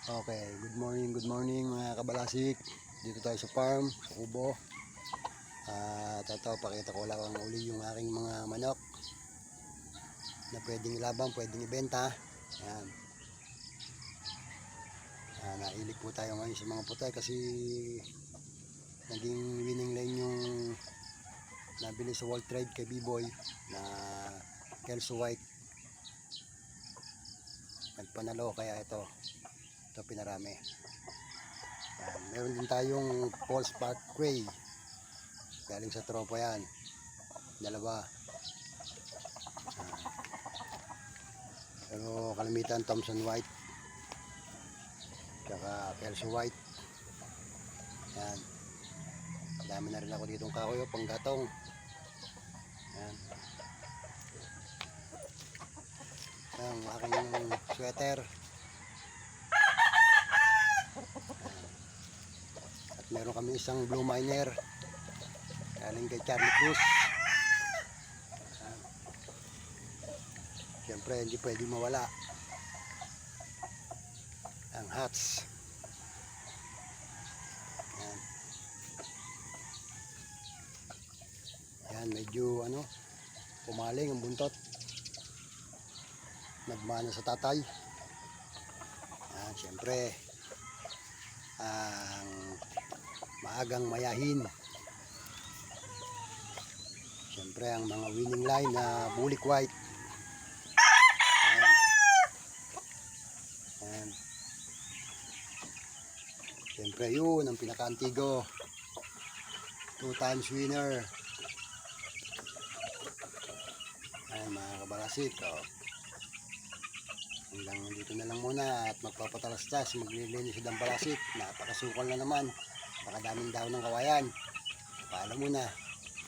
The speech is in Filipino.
Okay, good morning mga kabalasik. Dito tayo sa farm, sa kubo. Ito, pakita ko lang uli yung aking mga manok na pwedeng ilabang, pwedeng ibenta. Ayan. Nailig po tayo ngayon sa mga putay kasi naging winning line yung nabili sa World Trade kay B-Boy na Kelso White. Nagpanalo kaya ito pinarami. Meron din tayong false Park Gray galing sa tropa yan, dalawa. Pero kalimitan Thompson White tsaka Kelso White. Yan, dami na rin ako ditong kahoy panggatong. Yan, ang aking sweater. Meron kami isang Blue Miner galing kay Charlie Cruz. Siyempre hindi pwede mawala ang hats. Yan. Yan, medyo pumaling ang buntot. Nagmana sa tatay. Yan, siyempre ang maagang mayahin. Siyempre ang mga winning line na Bulik White. Ayan. Ayan. Siyempre yun ang pinaka-antigo, 2 times winner. Ayan mga kabalasik, hanggang dito na lang muna at magpapatalastas, maglilinis sa Dambalasik. Napakasukal na naman, napakadaming daon ng kawayan. Paalam muna.